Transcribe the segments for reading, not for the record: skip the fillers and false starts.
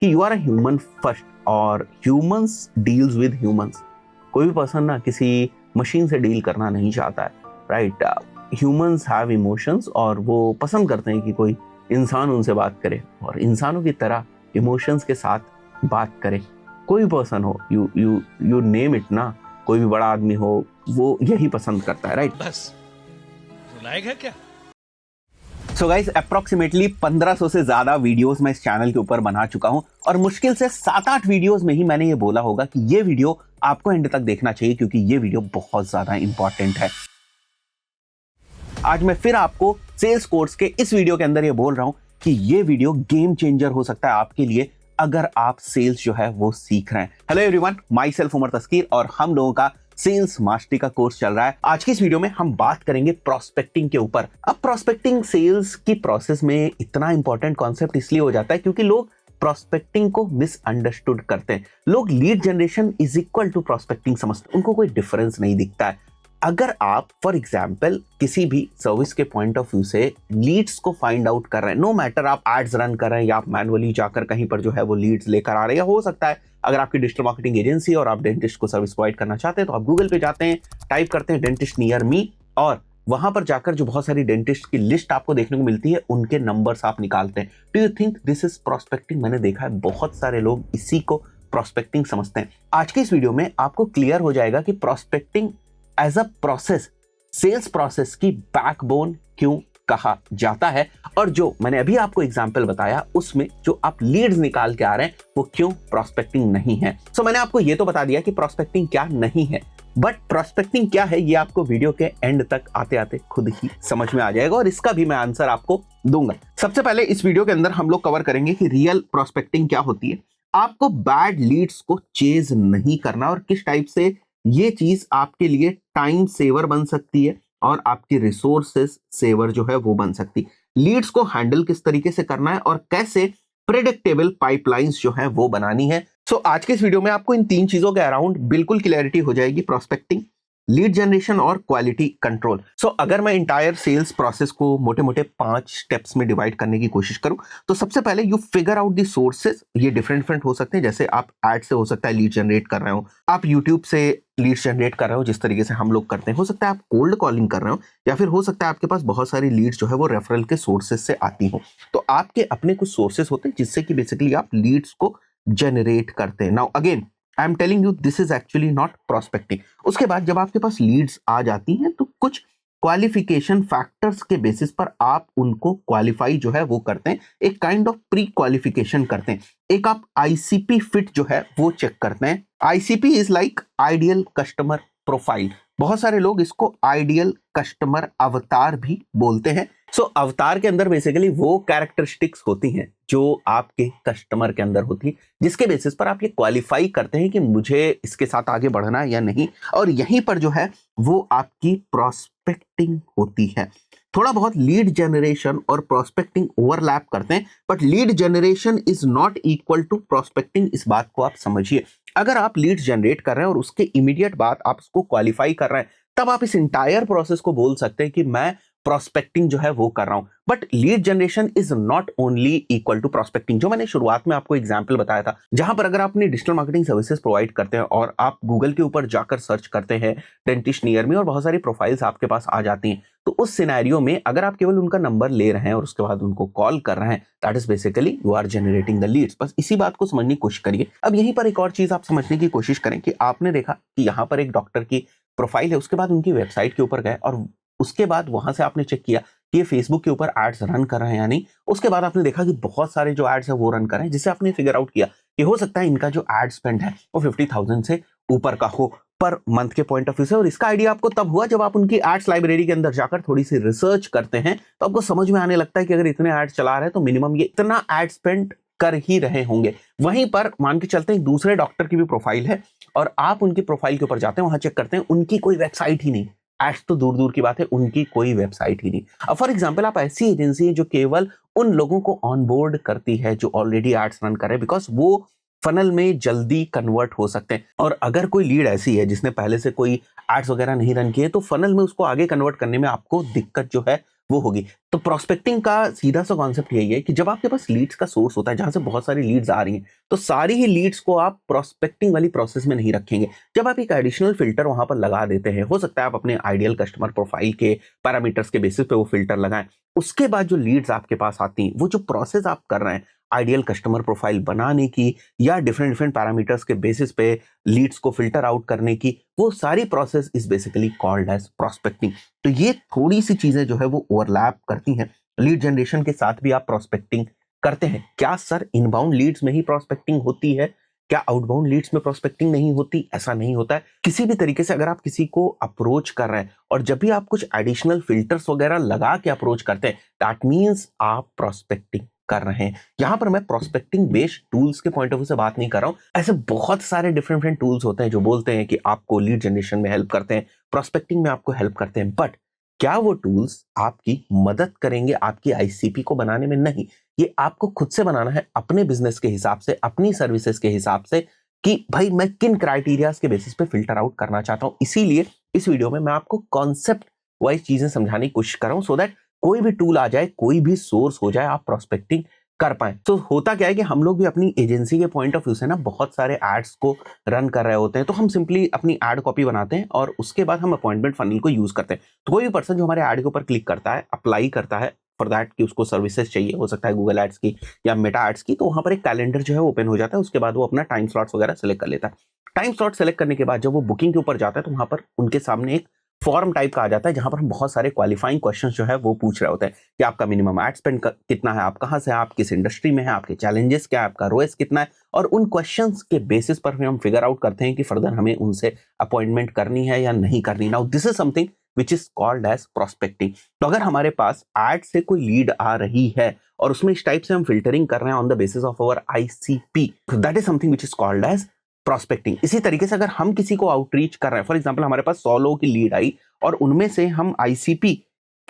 कि you are a human first और humans deals with humans. कोई भी पर्सन ना किसी मशीन से डील करना नहीं चाहता है, राइट। ह्यूमंस हैव इमोशंस और वो पसंद करते हैं कि कोई इंसान उनसे बात करे और इंसानों की तरह इमोशंस के साथ बात करे। कोई भी पर्सन हो, यू नेम इट ना, कोई भी बड़ा आदमी हो, वो यही पसंद करता है, राइट। बस लायक है क्या? सो गाइस, अप्रोक्सीमेटली 1500 से ज्यादा वीडियोस मैं इस चैनल के ऊपर बना चुका हूं और मुश्किल से 7-8 वीडियोस में ही मैंने ये बोला होगा कि ये वीडियो आपको एंड तक देखना चाहिए क्योंकि ये वीडियो बहुत ज्यादा इंपॉर्टेंट है। आज मैं फिर आपको सेल्स कोर्स के इस वीडियो के अंदर ये बोल रहा हूं कि ये वीडियो गेम चेंजर हो सकता है आपके लिए अगर आप सेल्स जो है वो सीख रहे हैं। Hello everyone, myself Umar Taskeer और हम लोगों का सेल्स मास्टरी का कोर्स चल रहा है। आज की इस वीडियो में हम बात करेंगे प्रोस्पेक्टिंग के ऊपर। अब प्रोस्पेक्टिंग सेल्स की प्रोसेस में इतना इंपॉर्टेंट कॉन्सेप्ट इसलिए हो जाता है क्योंकि लोग प्रोस्पेक्टिंग को मिसअंडरस्टूड करते हैं। लोग lead generation is equal to prospecting समझते हैं, उनको कोई डिफरेंस नहीं दिखता है। अगर आप फॉर एग्जाम्पल किसी भी सर्विस के पॉइंट ऑफ व्यू से लीड्स को फाइंड आउट कर रहे हैं, नो मैटर आप एड्स रन कर रहे हैं या आप मैनुअली जाकर कहीं पर जो है वो लीड्स लेकर आ रहे हैं, या हो सकता है अगर आपकी डिजिटल मार्केटिंग एजेंसी और आप डेंटिस्ट को सर्विस प्रोवाइड करना चाहते हैं तो आप गूगल पे जाते हैं, टाइप करते हैं डेंटिस्ट नियर मी और वहां पर जाकर जो बहुत सारी डेंटिस्ट की लिस्ट आपको देखने को मिलती है उनके नंबर्स आप निकालते हैं। Do you think this is prospecting? मैंने देखा है बहुत सारे लोग इसी को प्रोस्पेक्टिंग समझते हैं। आज के इस वीडियो में आपको क्लियर हो जाएगा कि prospecting as a process sales process की बैकबोन क्यों कहा जाता है और जो मैंने अभी आपको एग्जांपल बताया उसमें जो आप लीड्स निकाल के आ रहे हैं वो क्यों प्रोस्पेक्टिंग नहीं है। सो मैंने आपको ये तो बता दिया कि प्रोस्पेक्टिंग क्या नहीं है, बट प्रोस्पेक्टिंग क्या है ये आपको वीडियो के एंड तक आते आते खुद ही समझ में आ जाएगा और इसका भी मैं आंसर आपको दूंगा। सबसे पहले इस वीडियो के अंदर हम लोग कवर करेंगे कि रियल प्रोस्पेक्टिंग क्या होती है, आपको बैड लीड्स को चेज नहीं करना और किस टाइप से ये चीज आपके लिए टाइम सेवर बन सकती है और आपकी रिसोर्सेस सेवर जो है वो बन सकती है। लीड्स को हैंडल किस तरीके से करना है और कैसे प्रेडिक्टेबल पाइपलाइंस जो है वो बनानी है। सो आज के इस वीडियो में आपको इन 3 चीजों के अराउंड बिल्कुल क्लैरिटी हो जाएगी, प्रोस्पेक्टिंग, लीड जनरेशन और क्वालिटी कंट्रोल। सो अगर मैं इंटायर सेल्स प्रोसेस को मोटे मोटे 5 स्टेप्स में डिवाइड करने की कोशिश करूं तो सबसे पहले you figure out the sources. ये डिफरेंट हो सकते हैं, जैसे आप एड से हो सकता है लीड जनरेट कर रहे हो, आप यूट्यूब से लीड जनरेट कर रहे हो जिस तरीके से हम लोग करते हैं, हो सकता है आप कोल्ड कॉलिंग कर रहे हो या फिर हो सकता है आपके पास बहुत सारी लीड्स जो है वो रेफरल के सोर्सेस से आती हो। तो आपके अपने कुछ सोर्सेस होते हैं जिससे कि बेसिकली आप लीड्स को जनरेट करते हैं। Now again I am telling you this is actually not prospecting. उसके बाद जब आपके पास लीड्स आ जाती हैं तो कुछ क्वालिफिकेशन फैक्टर्स के बेसिस पर आप उनको क्वालिफाई जो है वो करते हैं, एक काइंड ऑफ प्री क्वालिफिकेशन करते हैं। एक आप आईसीपी फिट जो है वो चेक करते हैं। ICP is like ideal customer profile, बहुत सारे लोग इसको आइडियल कस्टमर अवतार भी बोलते हैं। सो अवतार के अंदर बेसिकली वो कैरेक्टरिस्टिक्स होती हैं जो आपके कस्टमर के अंदर होती है, जिसके बेसिस पर आप ये क्वालिफाई करते हैं कि मुझे इसके साथ आगे बढ़ना है या नहीं, और यहीं पर जो है वो आपकी प्रोस्पेक्टिंग होती है। थोड़ा बहुत लीड जनरेशन और प्रोस्पेक्टिंग ओवरलैप करते हैं, but lead generation is not equal to prospecting, इस बात को आप समझिए। अगर आप लीड जनरेट कर रहे हैं और उसके इमीडिएट बाद आप उसको क्वालिफाई कर रहे हैं तब आप इस इंटायर प्रोसेस को बोल सकते हैं कि मैं प्रोस्पेक्टिंग जो है वो कर रहा हूं। But lead generation is not only equal to prospecting, जो मैंने शुरुआत में आपको एग्जांपल बताया था, जहां पर अगर आप अपनी डिजिटल मार्केटिंग सर्विसेज प्रोवाइड करते हैं और आप गूगल के ऊपर जाकर सर्च करते हैं डेंटिस्ट नियर मी और बहुत सारी प्रोफाइल्स आपके पास आ जाती हैं, तो उस सिनेरियो में अगर आप केवल उनका नंबर ले रहे हैं और उसके बाद उनको कॉल कर रहे हैं, that is basically you are generating the leads. बस इसी बात को समझने की कोशिश करिए। अब यहीं पर एक और चीज आप समझने की कोशिश करें कि आपने देखा कि यहाँ पर एक डॉक्टर की प्रोफाइल है, उसके बाद उनकी वेबसाइट के ऊपर गए और उसके बाद वहां से आपने चेक किया कि ये फेसबुक के ऊपर एड्स रन कर रहे हैं या नहीं। उसके बाद आपने देखा कि बहुत सारे जो एड्स है वो रन कर रहे हैं, जिससे आपने फिगर आउट किया कि हो सकता है इनका जो एड स्पेंड है वो 50,000 से ऊपर का हो पर मंथ के पॉइंट ऑफ व्यू से। और इसका आइडिया आपको तब हुआ जब आप उनकी एड्स लाइब्रेरी के अंदर जाकर थोड़ी सी रिसर्च करते हैं तो आपको समझ में आने लगता है कि अगर इतने एड्स चला रहे हैं तो मिनिमम ये इतना एड स्पेंड कर ही रहे होंगे। वहीं पर मान के चलते हैं दूसरे डॉक्टर की भी प्रोफाइल है और आप उनकी प्रोफाइल के ऊपर जाते हैं, वहां चेक करते हैं उनकी कोई वेबसाइट ही नहीं, एड्स तो दूर दूर की बात है, उनकी कोई वेबसाइट ही नहीं। अब फॉर एग्जांपल आप ऐसी एजेंसी है जो केवल उन लोगों को ऑनबोर्ड करती है जो ऑलरेडी एड्स रन कर रहे हैं, बिकॉज वो फनल में जल्दी कन्वर्ट हो सकते हैं। और अगर कोई लीड ऐसी है जिसने पहले से कोई एड्स वगैरह नहीं रन किए तो फनल में उसको आगे कन्वर्ट करने में आपको दिक्कत जो है वो होगी। तो प्रोस्पेक्टिंग का सीधा सा कॉन्सेप्ट यही है कि जब आपके पास लीड्स का सोर्स होता है जहां से बहुत सारी लीड्स आ रही हैं, तो सारी ही लीड्स को आप प्रोस्पेक्टिंग वाली प्रोसेस में नहीं रखेंगे। जब आप एक एडिशनल फिल्टर वहां पर लगा देते हैं, हो सकता है आप अपने आइडियल कस्टमर प्रोफाइल के पैरामीटर्स के बेसिस पे वो फिल्टर लगाएं, उसके बाद जो लीड्स आपके पास आती हैं, वो जो प्रोसेस आप कर रहे हैं आइडियल कस्टमर प्रोफाइल बनाने की या डिफरेंट डिफरेंट पैरामीटर्स के बेसिस पे लीड्स को फिल्टर आउट करने की, वो सारी process is basically called as prospecting. तो ये थोड़ी सी चीजें जो है वो ओवरलैप करती हैं। लीड जनरेशन के साथ भी आप प्रोस्पेक्टिंग करते हैं। क्या सर इनबाउंड लीड्स में ही प्रोस्पेक्टिंग होती है, क्या आउटबाउंड लीड्स में प्रोस्पेक्टिंग नहीं होती? ऐसा नहीं होता है। किसी भी तरीके से अगर आप किसी को अप्रोच कर रहे हैं और जब भी आप कुछ एडिशनल फिल्टर्स वगैरह लगा के अप्रोच करते हैं, दैट मींस आप प्रोस्पेक्टिंग कर रहे हैं। यहां पर मैं प्रोस्पेक्टिंग बेस्ड टूल्स के पॉइंट ऑफ व्यू से बात नहीं कर रहा हूं। ऐसे बहुत सारे डिफरेंट डिफरेंट टूल्स होते हैं जो बोलते हैं कि आपको लीड जनरेशन में हेल्प करते हैं, प्रोस्पेक्टिंग में आपको हेल्प करते हैं, बट क्या वो टूल्स आपकी मदद करेंगे आपकी आईसीपी को बनाने में? नहीं। ये आपको खुद से बनाना है, अपने बिजनेस के हिसाब से, अपनी सर्विसेज के हिसाब से, कि भाई मैं किन क्राइटेरियाज के बेसिस पे फिल्टर आउट करना चाहता हूं। इसीलिए इस वीडियो में मैं आपको कॉन्सेप्ट वाइज चीजें समझाने की कोशिश कर रहा हूं, सो दैट कोई भी टूल आ जाए, कोई भी सोर्स हो जाए, आप प्रोस्पेक्टिंग कर पाए। तो होता क्या है कि हम लोग भी अपनी एजेंसी के पॉइंट ऑफ व्यू से ना बहुत सारे एड्स को रन कर रहे होते हैं, तो हम सिंपली अपनी एड कॉपी बनाते हैं और उसके बाद हम अपॉइंटमेंट फनल को यूज करते हैं। तो कोई भी पर्सन जो हमारे एड के ऊपर क्लिक करता है, अप्लाई करता है फॉर दैट कि उसको सर्विसेज चाहिए, हो सकता है गूगल एड्स की या मेटा एड्स की, तो वहां पर एक कैलेंडर जो है ओपन हो जाता है। उसके बाद वो अपना टाइम स्लॉट्स वगैरह सेलेक्ट कर लेता है। टाइम स्लॉट सेलेक्ट करने के बाद जब वो बुकिंग के ऊपर जाता है, तो वहां पर उनके सामने एक फॉर्म टाइप का आ जाता है जहां पर हम बहुत सारे क्वालिफाइंग क्वेश्चंस जो है वो पूछ रहे होते हैं कि आपका मिनिमम एड स्पेंड कितना है, आप कहां से हैं, आप किस इंडस्ट्री में हैं, आपके चैलेंजेस क्या है, आपका रोएस कितना है, और उन क्वेश्चंस के बेसिस पर हम फिगर आउट करते हैं कि फर्दर हमें उनसे अपॉइंटमेंट करनी है या नहीं करनी। Now this is something which is called as prospecting. तो अगर हमारे पास एड से कोई लीड आ रही है और उसमें इस टाइप से हम फिल्टरिंग कर रहे हैं on the basis of our ICP, that is something which is called as prospecting. इसी तरीके से अगर हम किसी को आउटरीच कर रहे हैं, फॉर एग्जांपल हमारे पास 100 लोगों की लीड आई और उनमें से हम आईसीपी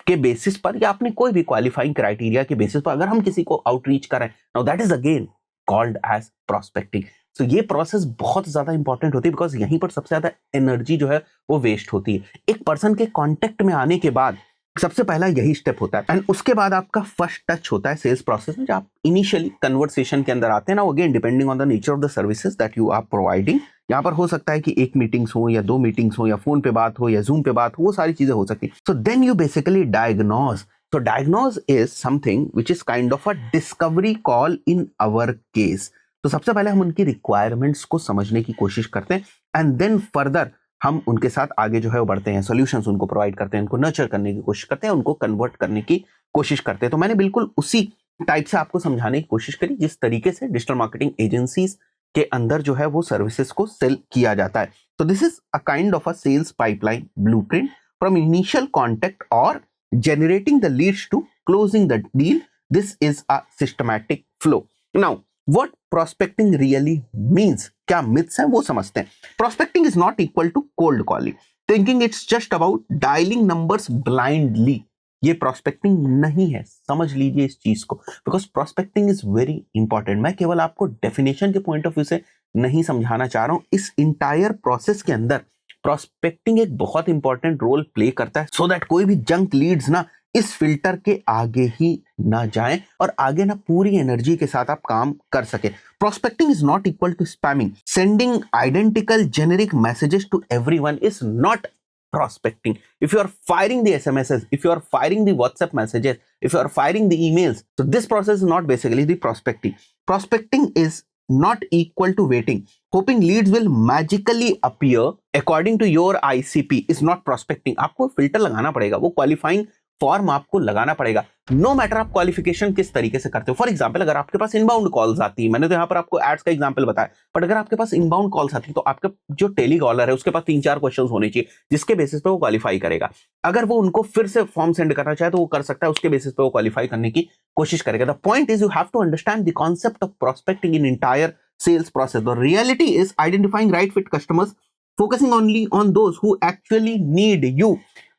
के बेसिस पर या अपने कोई भी क्वालिफाइंग क्राइटेरिया के बेसिस पर अगर हम किसी को आउटरीच कर रहे हैं, now that is again called as prospecting. So ये प्रोसेस बहुत ज्यादा इंपॉर्टेंट होती है बिकॉज यहीं पर सबसे ज्यादा एनर्जी जो है वो वेस्ट होती है। एक पर्सन के कांटेक्ट में आने के बाद सबसे पहला यही स्टेप होता है, एंड उसके बाद आपका फर्स्ट टच होता है सेल्स प्रोसेस में। जब आप इनिशियली कन्वर्सेशन के अंदर आते हैं ना, again depending on the nature of the services that you are providing, यहाँ पर हो सकता है कि एक मीटिंग्स हो या 2 मीटिंग्स हो या फोन पे बात हो या जूम पे बात हो, वो सारी चीजें हो सकती है। So then you basically diagnose. So diagnose is something which is kind of a discovery call in our case. तो सबसे पहले हम उनकी रिक्वायरमेंट्स को समझने की कोशिश करते हैं एंड देन फर्दर हम उनके साथ आगे जो है वो बढ़ते हैं, सॉल्यूशंस उनको प्रोवाइड करते हैं, उनको नर्चर करने की कोशिश करते हैं, उनको कन्वर्ट करने की कोशिश करते हैं। तो मैंने बिल्कुल उसी टाइप से आपको समझाने की कोशिश करी जिस तरीके से डिजिटल मार्केटिंग एजेंसीज के अंदर जो है वो सर्विसेज को सेल किया जाता है। तो this is a kind of a sales pipeline blueprint from initial contact और generating the leads to closing the deal. This is a systematic flow. Now, what prospecting really means? क्या myths हैं वो समझते हैं। Prospecting is not equal to cold calling. Thinking it's just about dialing numbers blindly. ये prospecting नहीं है, समझ लीजिए इस चीज को, because prospecting is very important. मैं केवल आपको definition के point of view से नहीं समझाना चाह रहा हूं। इस entire process के अंदर प्रोस्पेक्टिंग एक बहुत इंपॉर्टेंट रोल प्ले करता है सो दैट कोई भी जंक लीड्स ना इस फिल्टर के आगे ही ना जाएं और आगे ना पूरी एनर्जी के साथ आप काम कर सके। Prospecting is not equal to spamming. Sending identical generic messages to everyone is not prospecting. If you are firing the SMSs, if you are firing the WhatsApp messages, if you are firing the emails, so this process is not basically the prospecting. Prospecting is not equal to waiting. Hoping leads will magically appear according to your ICP is not prospecting. आपको filter लगाना पड़ेगा, वो qualifying form आपको लगाना पड़ेगा, no matter आप qualification किस तरीके से करते हो। फॉर एग्जांपल अगर आपके पास इनबाउंड कॉल्स आती है, मैंने तो यहाँ पर आपको एड्स का एग्जांपल बताया, बट अगर आपके पास इनबाउंड कॉल्स आती है तो आपका जो टेलीकॉलर है उसके पास 3-4 क्वेश्चन होने चाहिए जिसके बेसिस पे वो क्वालिफाई करेगा। अगर वो उनको फिर से फॉर्म सेंड करना चाहे तो वो कर सकता है, उसके बेसिस पे वो क्वालिफाई करने की कोशिश करेगा। The point is you have to understand the concept of prospecting in entire sales process. The reality is identifying right fit customers, focusing only on those who actually need you.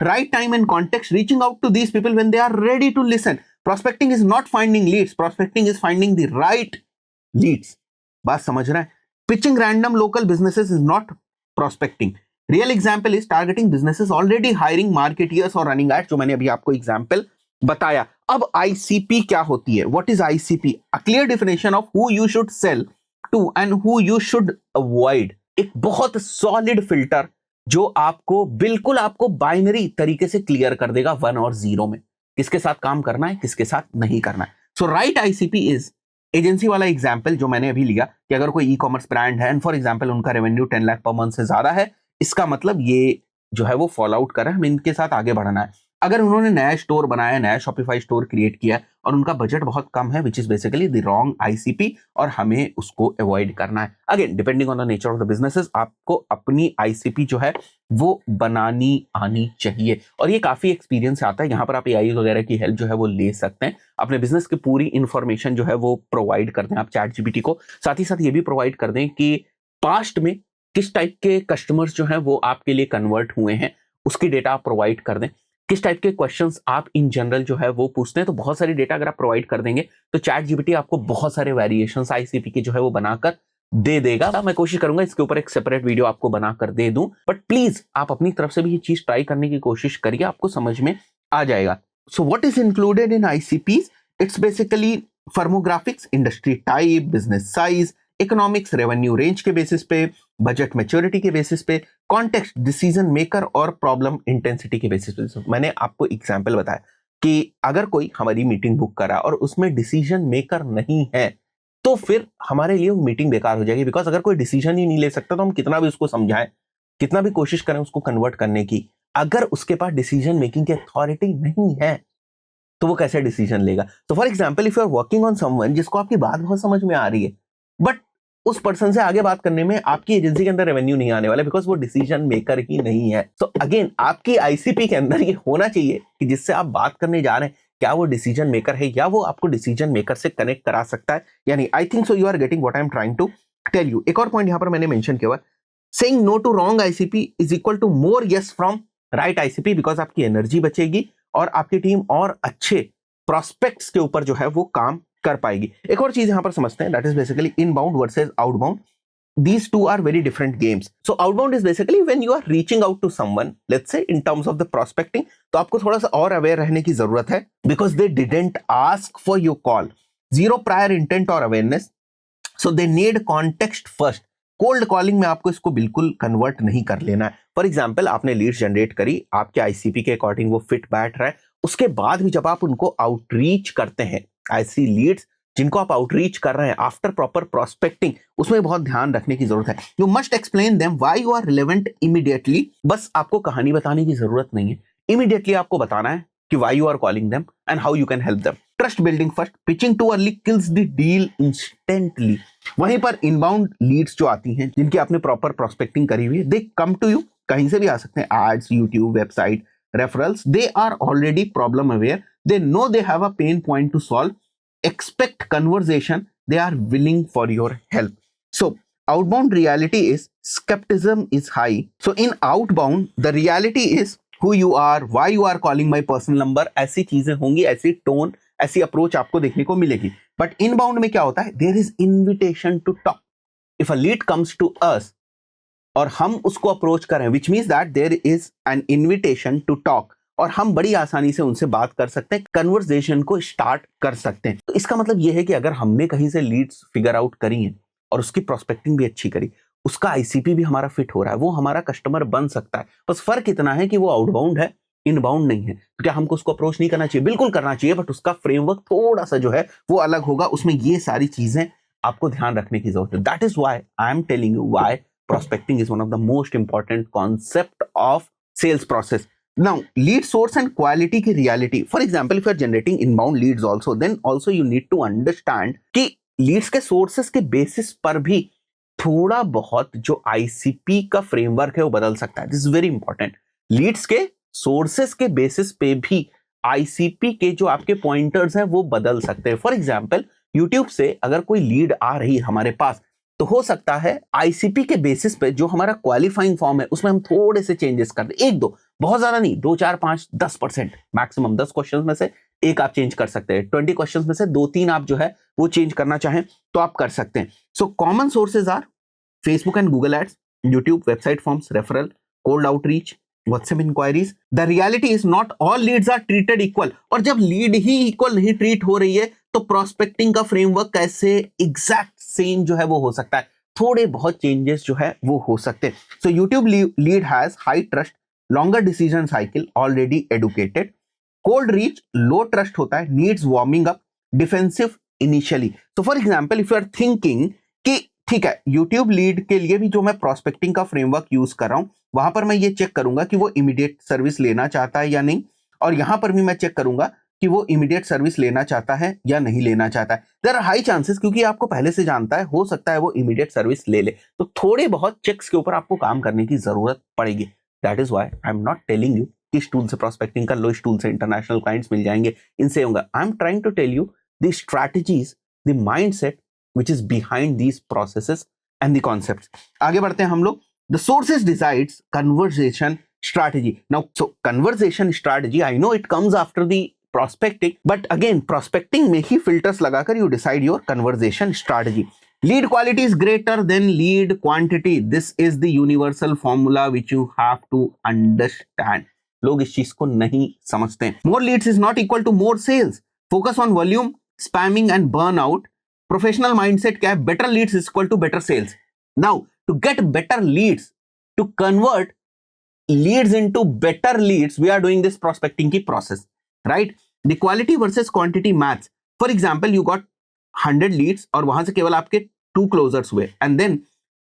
Right time and context, reaching out to these people when they are ready to listen. Prospecting is not finding leads. Prospecting is finding the right leads. बात समझ रहे हैं? Pitching random local businesses is not prospecting. Real example is targeting businesses already hiring marketeers or running ads, जो मैंने अभी आपको example बताया। अब आईसीपी क्या होती है? What is ICP? A clear definition of who you should sell to and who you should avoid. एक बहुत सॉलिड फिल्टर जो आपको बिल्कुल आपको बाइनरी तरीके से क्लियर कर देगा 1 और 0 में, किसके साथ काम करना है, किसके साथ नहीं करना है। सो राइट आईसीपी इज एजेंसी वाला एग्जाम्पल जो मैंने अभी लिया कि अगर कोई ई कॉमर्स ब्रांड है एंड फॉर एग्जाम्पल उनका रेवेन्यू 10 लाख पर मंथ से ज्यादा है, इसका मतलब ये जो है वो फॉलो आउट कर रहा है, हमें इनके साथ आगे बढ़ना है। अगर उन्होंने नया स्टोर बनाया, नया शॉपिफाई स्टोर क्रिएट किया और उनका बजट बहुत कम है, which is basically the wrong ICP, और हमें उसको अवॉइड करना है। Again depending on the nature of the businesses, आपको अपनी आईसीपी जो है वो बनानी आनी चाहिए, और ये काफी एक्सपीरियंस से आता है। यहाँ पर आप एआई वगैरह की हेल्प जो है वो ले सकते हैं, अपने बिजनेस की पूरी इंफॉर्मेशन जो है वो प्रोवाइड कर दें आप चैट जीपीटी को। साथ ही साथ ये भी प्रोवाइड कर दें कि पास्ट में किस टाइप के कस्टमर्स जो हैं वो आपके लिए कन्वर्ट हुए हैं, उसकी डेटा आप प्रोवाइड कर दें। किस टाइप के क्वेश्चंस आप इन जनरल जो है वो पूछते हैं, तो बहुत सारी डेटा अगर आप प्रोवाइड कर देंगे तो चैट जीपीटी आपको बहुत सारे वेरिएशंस आईसीपी के जो है वो बनाकर दे देगा। मैं कोशिश करूंगा इसके ऊपर एक सेपरेट वीडियो आपको बनाकर दे दूं, बट प्लीज आप अपनी तरफ से भी ये चीज ट्राई करने की कोशिश करिए, आपको समझ में आ जाएगा। So what is included in ICPs? It's basically firmographics, industry type, business size, economics, revenue range के बेसिस पे, बजट मैच्योरिटी के बेसिस पे, कॉन्टेक्स्ट, डिसीजन मेकर और प्रॉब्लम इंटेंसिटी के बेसिस पे। मैंने आपको एग्जांपल बताया कि अगर कोई हमारी मीटिंग बुक करा और उसमें डिसीजन मेकर नहीं है, तो फिर हमारे लिए वो मीटिंग बेकार हो जाएगी। बिकॉज अगर कोई डिसीजन ही नहीं ले सकता तो हम कितना भी उसको समझाएं, कितना भी कोशिश करें उसको कन्वर्ट करने की, अगर उसके पास डिसीजन मेकिंग की अथॉरिटी नहीं है तो वो कैसे डिसीजन लेगा? तो for example if you are working on someone जिसको आपकी बात बहुत समझ में आ रही है, बट उस पर्सन से आगे बात करने में आपकी एजेंसी के अंदर रेवेन्यू नहीं आने वाला, बिकॉज वो डिसीजन मेकर ही नहीं है। सो अगेन आपकी आईसीपी के अंदर ये होना चाहिए कि जिससे आप बात करने जा रहे हैं, क्या वो डिसीजन मेकर है या वो आपको डिसीजन मेकर से कनेक्ट करा सकता है या नहीं। I think so you are getting what I am trying to tell you. एक और पॉइंट यहां पर मैंने मेंशन किया हुआ, saying no to wrong ICP is equal to more yes from right ICP, because आपकी एनर्जी बचेगी और आपकी टीम और अच्छे प्रोस्पेक्ट्स के ऊपर जो है वो काम कर पाएगी। एक और चीज यहां पर समझते हैं, that is basically inbound versus outbound. These two are very different games. So outbound is basically when you are reaching out to someone, let's say in terms of the prospecting, तो आपको थोड़ा सा और अवेयर रहने की जरूरत है, because they didn't ask for your call, zero prior intent or awareness, so they need context first. Cold calling में आपको इसको बिल्कुल कन्वर्ट नहीं कर लेना है। फॉर एग्जाम्पल आपने लीड्स जनरेट करी, आपके आईसीपी के अकॉर्डिंग वो फिट बैठ रहा है, उसके बाद भी जब आप उनको आउटरीच करते हैं, ऐसी लीड्स जिनको आप आउटरीच कर रहे हैं आफ्टर प्रॉपर प्रोस्पेक्टिंग, उसमें बहुत ध्यान रखने की जरूरत है। You must explain them why you are relevant immediately. बस आपको कहानी बताने की जरूरत नहीं है, इमीडिएटली आपको बताना है कि why you are calling them and how you can help them. Trust building first, pitching too early kills the deal instantly. वहीं पर इनबाउंड लीड्स जो आती हैं, जिनकी आपने प्रॉपर प्रोस्पेक्टिंग करी हुई है, दे कम टू यू, कहीं से भी आ सकते हैं, ads, YouTube, website, referrals, they are already problem aware, they know they have a pain point to solve, expect conversation, they are willing for your help. So outbound reality is skepticism is high. So in outbound the reality is who you are, why you are calling my personal number, ऐसी चीजें होंगी, ऐसी tone, ऐसी approach आपको देखने को मिलेगी। But inbound में क्या होता है, there is invitation to talk. If a lead comes to us और हम उसको अप्रोच करें, which means that there is an invitation to talk, और हम बड़ी आसानी से उनसे बात कर सकते हैं, कन्वर्सेशन को स्टार्ट कर सकते हैं। तो इसका मतलब यह है कि अगर हमने कहीं से लीड्स फिगर आउट करी हैं और उसकी प्रोस्पेक्टिंग भी अच्छी करी, उसका आईसीपी भी हमारा फिट हो रहा है, वो हमारा कस्टमर बन सकता है। बस फर्क इतना है कि वो आउटबाउंड है, इनबाउंड नहीं है। तो क्या हमको उसको अप्रोच नहीं करना चाहिए? बिल्कुल करना चाहिए, बट उसका फ्रेमवर्क थोड़ा सा जो है वो अलग होगा, उसमें ये सारी चीजें आपको ध्यान रखने की जरूरत है। That is why I am telling you why prospecting is one of the most important concept of sales process. Now lead source and quality की reality, for example if you are generating inbound leads also, then also you need to understand कि leads के sources के basis पर भी थोड़ा बहुत जो ICP का framework है वो बदल सकता है। This is very important. leads के sources के basis पे भी ICP के जो आपके pointers हैं वो बदल सकते हैं। For example YouTube से अगर कोई lead आ रही है हमारे पास, तो हो सकता है आईसीपी के बेसिस पे जो हमारा क्वालिफाइंग फॉर्म है उसमें हम थोड़े से चेंजेस कर दें, एक दो, बहुत ज्यादा नहीं, 2 4 5 10% मैक्सिमम। 10 क्वेश्चंस में से एक आप चेंज कर सकते हैं, 20 क्वेश्चंस में से 2-3 आप जो है वो चेंज करना चाहें तो आप कर सकते हैं। So common sources are Facebook and Google ads, YouTube, website forms, referral, cold outreach, WhatsApp inquiries. The reality is not all leads are treated equal, और जब लीड ही इक्वल नहीं ट्रीट हो रही है तो प्रोस्पेक्टिंग का फ्रेमवर्क कैसे एग्जैक्ट सेम जो है वो हो सकता है, थोड़े बहुत चेंजेस जो है वो हो सकते हैं। So YouTube lead has high trust, longer decision cycle, already educated. Cold reach low trust होता है, needs warming up, defensive initially. तो for example if you are thinking कि ठीक है यूट्यूब लीड के लिए भी जो मैं प्रोस्पेक्टिंग का फ्रेमवर्क यूज कर रहा हूं वहां पर मैं ये चेक करूंगा कि वो इमीडिएट सर्विस लेना चाहता है या नहीं, और यहां पर भी मैं चेक करूंगा कि वो इमीडिएट सर्विस लेना चाहता है या नहीं लेना चाहता है। देयर आर हाई चांसेस, क्योंकि आपको पहले से जानता है, हो सकता है वो इमीडिएट सर्विस ले ले, तो थोड़े बहुत चेक्स के ऊपर आपको काम करने की जरूरत पड़ेगी। That is why I am not telling you किस टूल से प्रोस्पेक्टिंग कर लो, इस टूल से इंटरनेशनल क्लाइंट्स मिल जाएंगे, इनसे होगा। I am trying to tell you the strategies, the mindset which is behind these processes and the concepts. आगे बढ़ते हैं हम लोग। The sources decides conversation strategy. Now, so conversation strategy, I know it comes after the prospecting, but again, prospecting में ही filters लगाकर you decide your conversation strategy. Lead quality is greater than lead quantity. This is the universal formula which you have to understand. लोग इस चीज को नहीं समझते हैं। More leads is not equal to more sales. Focus on volume, spamming and burnout. Professional mindset क्या है? Better leads is equal to better sales. Now to get better leads, to convert leads into better leads, we are doing this prospecting की process, right? The quality versus quantity maths. For example you got 100 leads और वहां से केवल आपके 2 closers हुए, and then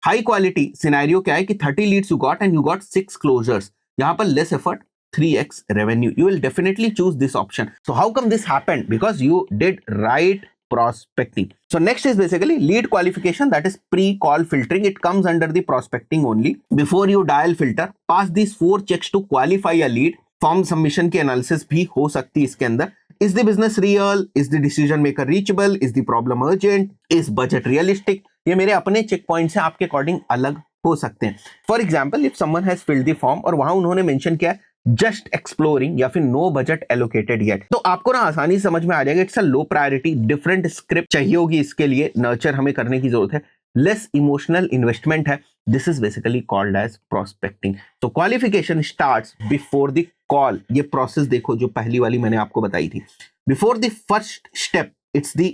high quality scenario क्या है कि 30 leads you got and you got 6 closures, यहां पर less effort 3x revenue. You will definitely choose this option. So how come this happened? Because you did right prospecting. So next is basically lead qualification, that is pre-call filtering. It comes under the prospecting only. Before you dial filter, pass these 4 checks to qualify a lead. Form submission की analysis भी हो सकती है इसके अंदर। Is the business real? Is the decision maker reachable? Is the problem urgent? Is budget realistic? ये मेरे अपने चेक पॉइंट से आपके अकॉर्डिंग अलग हो सकते हैं। For example if someone has filled the form और वहां उन्होंने मेंशन किया जस्ट एक्सप्लोरिंग या फिर नो बजट एलोकेटेड येट, तो आपको ना आसानी समझ में आ जाएगा it's a low priority, different script चाहिए होगी इसके लिए, नर्चर हमें करने की जरूरत है, लेस इमोशनल इन्वेस्टमेंट है। This is basically called as prospecting. तो qualification starts before the call. ये प्रोसेस देखो जो पहली वाली मैंने आपको बताई थी, before the first step it's the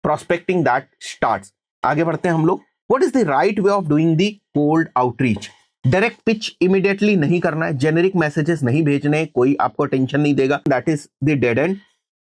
prospecting that starts. आगे बढ़ते हैं हम लोग। What is the right way of doing the cold outreach? Direct pitch immediately नहीं करना है, जेनेरिक मैसेजेस नहीं भेजने, कोई आपको टेंशन नहीं देगा, that is the dead end.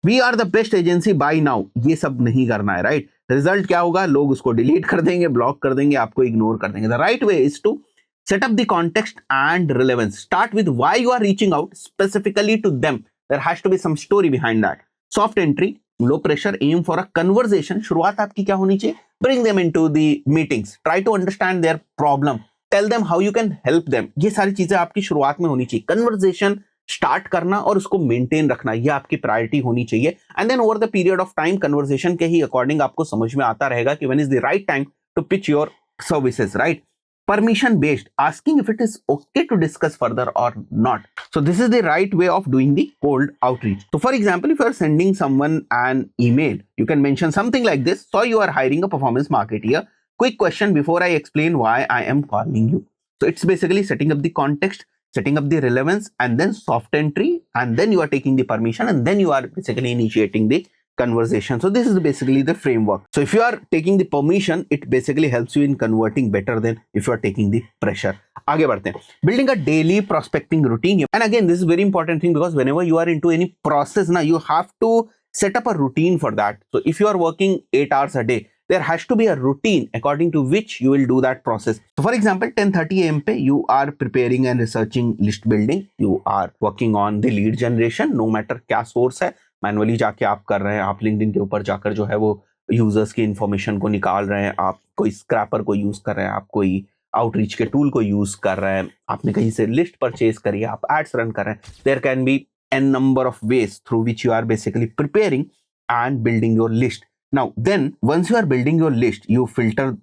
We are the best agency by now, ये सब नहीं करना है, राइट? रिजल्ट क्या होगा? लोग उसको डिलीट कर देंगे, ब्लॉक कर देंगे, आपको इग्नोर कर देंगे। The right way is to set up the context and relevance. Start with why you are reaching out specifically to them. There has to be some story behind that. Soft entry, low pressure, aim for a conversation. शुरुआत आपकी क्या होनी चाहिए? Bring them into the meetings. Try to understand their problem. Tell them how you can help them. ये सारी चीजें आपकी शुरुआत में होनी चाहिए। Conversation स्टार्ट करना और उसको मेंटेन रखना, ये आपकी प्रायोरिटी होनी चाहिए। And then over the period of time conversation के ही अकॉर्डिंग आपको समझ में आता रहेगा कि when is the right time to pitch your services, right? Permission based, asking if it is okay to discuss further or not. So this is the right way of doing the cold outreach. So for example, if you are sending someone an email, you can mention something like this: so you are hiring a performance marketer. Quick question before I explain why I am calling you. So it's basically setting up the context, setting up the relevance, and then soft entry, and then you are taking the permission, and then you are basically initiating the conversation. So this is basically the framework. So if you are taking the permission, it basically helps you in converting better than if you are taking the pressure. आगे बढ़ते हैं। Building a daily prospecting routine. And again, this is very important thing because whenever you are into any process, now you have to set up a routine for that. So if you are working 8 hours a day, there has to be a routine according to which you will do that process. So for example, 10:30 AM पे you are preparing and researching list building. You are working on the lead generation, no matter क्या source है, manually जाके आप कर रहे हैं, आप LinkedIn के ऊपर जाकर जो है वो यूजर्स की इंफॉर्मेशन को निकाल रहे हैं, आप कोई स्क्रैपर को यूज कर रहे हैं, आप कोई आउटरीच के टूल को यूज कर रहे हैं, आपने कहीं से लिस्ट परचेज करी है, आप एड्स रन कर रहे हैं। There can be an number of ways through which you are basically preparing and building your list. Now then once you are building your list, you filter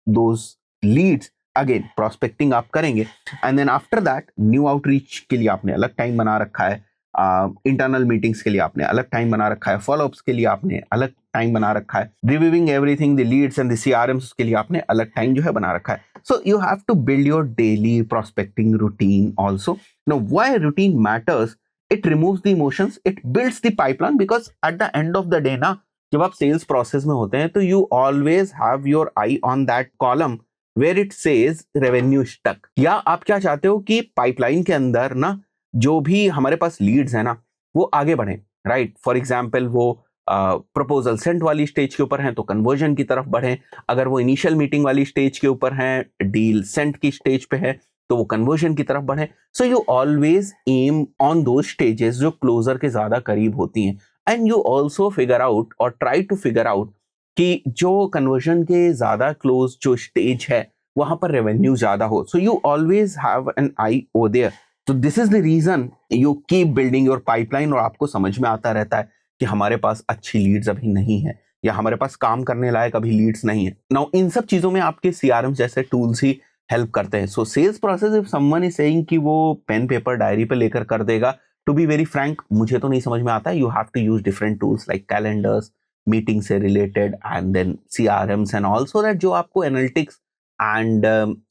those leads, again prospecting आप करेंगे, and then after that new outreach के लिए आपने अलग time बना रखा है, internal meetings के लिए आपने अलग टाइम बना रखा है, फॉलोअप्स के लिए आपने अलग टाइम बना रखा है, reviewing everything the leads and the CRMs के लिए आपने अलग टाइम जो है बना रखा है. So you have to build your daily prospecting routine also. Now why routine matters, it removes the emotions, it builds the pipeline, because at the end of the day ना, जब आप सेल्स प्रोसेस में होते हैं तो you always have your eye on that column where it says revenue stuck. या आप क्या चाहते हो कि पाइपलाइन के अंदर ना जो भी हमारे पास लीड्स है ना वो आगे बढ़े, राइट. फॉर एग्जाम्पल वो प्रपोजल सेंड वाली स्टेज के ऊपर हैं तो कन्वर्जन की तरफ बढ़े, अगर वो इनिशियल मीटिंग वाली स्टेज के ऊपर हैं, डील सेंड की स्टेज पे है तो वो कन्वर्जन की तरफ बढ़े. So you always aim on दो स्टेजेस जो क्लोजर के ज्यादा करीब होती हैं, and you also figure out और ट्राई टू फिगर आउट कि जो कन्वर्जन के ज्यादा क्लोज जो स्टेज है वहां पर रेवेन्यू ज्यादा हो. So you always have an eye on there. So this is the reason you keep building your pipeline, और आपको समझ में आता रहता है कि हमारे पास अच्छी लीड्स अभी नहीं है या हमारे पास काम करने लायक अभी लीड्स नहीं है. नाउ इन सब चीजों में आपके सीआरएम जैसे टूल्स ही हेल्प करते हैं. So sales process, if someone is saying कि वो पेन पेपर डायरी पे लेकर कर देगा, टू बी वेरी फ्रैंक मुझे तो नहीं समझ में आता. You have to use different tools like calendars, meeting से related, and then CRMs and all, so that जो आपको एनालिटिक्स एंड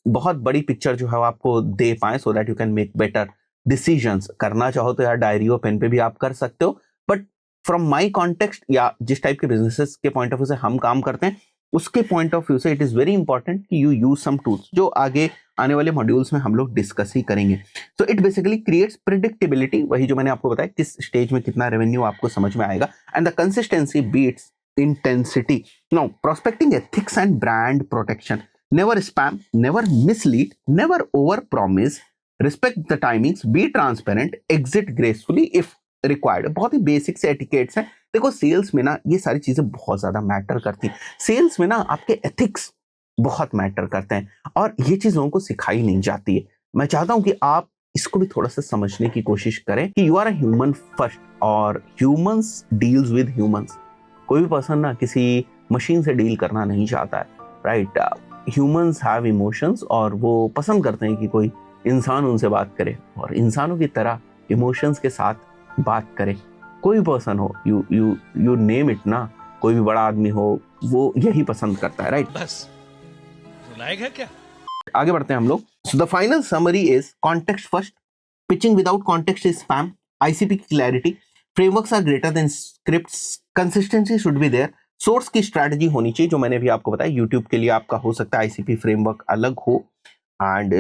बहुत बड़ी पिक्चर जो है वो आपको दे पाए, so that you can make better decisions. करना चाहो तो यार डायरी और पेन पे भी आप कर सकते हो, बट फ्रॉम माय कॉन्टेक्स्ट या जिस टाइप के बिजनेसेस के पॉइंट ऑफ व्यू से हम काम करते हैं उसके पॉइंट ऑफ व्यू से इट इज वेरी इंपॉर्टेंट कि यू यूज सम टूल्स जो आगे आने वाले मॉड्यूल्स में हम लोग डिस्कस ही करेंगे. So it basically creates predictability, वही जो मैंने आपको बताया किस स्टेज में कितना रेवेन्यू आपको समझ में आएगा, and the consistency beats intensity. Now, prospecting ethics and brand protection. Never spam, never mislead, never overpromise, respect the timings, be transparent, exit gracefully if required. बहुत ही बेसिक से एटिकेट्स हैं. देखो सेल्स में ना ये सारी चीजें बहुत ज्यादा मैटर करती हैं. सेल्स में ना आपके एथिक्स बहुत मैटर करते हैं और ये चीज लोगों को सिखाई नहीं जाती है. मैं चाहता हूं कि आप इसको भी थोड़ा सा समझने की कोशिश करें कि you are a human first, और ह्यूमंस डील्स विद ह्यूमंस. कोई भी पर्सन ना किसी मशीन से डील करना नहीं चाहता है, राइट. ह्यूमंस हैव इमोशंस और वो पसंद करते हैं कि कोई इंसान उनसे बात करे और इंसानों की तरह इमोशंस के साथ बात करे. कोई पर्सन हो, यू नेम इट ना, कोई भी बड़ा आदमी हो, वो यही पसंद करता है, राइट. बस लायक है क्या. आगे बढ़ते हैं हम लोग. So the final summary is context first, pitching without context is spam, ICP की clarity, frameworks are greater than scripts, consistency should be there, source की स्ट्रैटेजी होनी चाहिए जो मैंने भी आपको बताया. यूट्यूब के लिए आपका हो सकता है आईसीपी फ्रेमवर्क अलग हो, एंड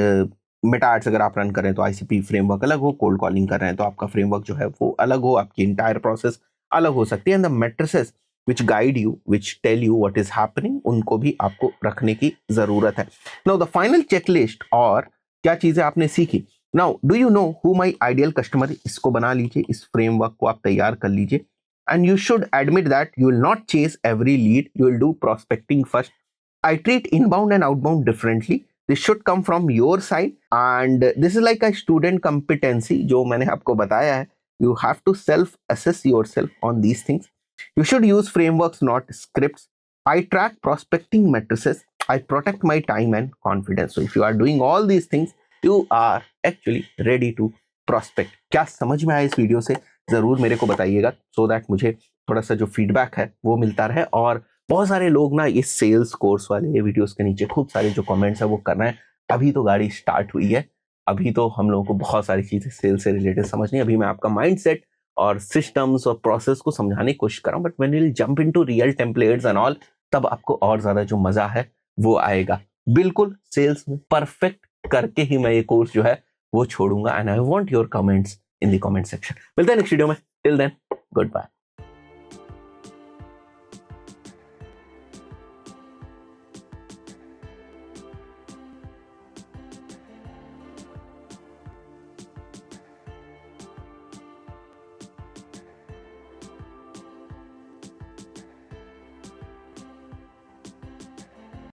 मेटा एड्स अगर आप रन करें तो आईसीपी फ्रेमवर्क अलग हो, कोल्ड कॉलिंग कर रहे हैं तो आपका फ्रेमवर्क जो है वो अलग हो, आपकी इंटायर प्रोसेस अलग हो सकती है. And the matrices which guide you, which tell you what is happening, उनको भी आपको रखने की जरूरत है. Now the final checklist, और क्या चीजें आपने सीखी. Now do you know who my ideal customer is? इसको बना लीजिए, इस फ्रेमवर्क को आप तैयार कर लीजिए. And you should admit that you will not chase every lead, you will do prospecting first. I treat inbound and outbound differently. This should come from your side, and this is like a student competency जो मैंने आपको बताया है. You have to self assess yourself on these things. You should use frameworks, not scripts. I track prospecting matrices. I protect my time and confidence. So if you are doing all these things, you are actually ready to prospect. क्या समझ में आया इस video से जरूर मेरे को बताइएगा, so that मुझे थोड़ा सा जो फीडबैक है वो मिलता रहे. और बहुत सारे लोग ना इस सेल्स कोर्स वाले ये वीडियोस के नीचे खूब सारे जो कमेंट्स है वो कर रहे हैं. अभी तो गाड़ी स्टार्ट हुई है, अभी तो हम लोगों को बहुत सारी चीजें सेल्स से रिलेटेड समझनी है. अभी मैं आपका माइंडसेट और सिस्टम्स और प्रोसेस को समझाने की कोशिश कर रहा हूँ, but when you jump into real templates and all, तब आपको और ज्यादा जो मजा है वो आएगा. बिल्कुल सेल्स में परफेक्ट करके ही मैं ये कोर्स जो है वो छोड़ूंगा. And I want your comments in the comment section. मिलते हैं नेक्स्ट वीडियो में. Till then, good bye.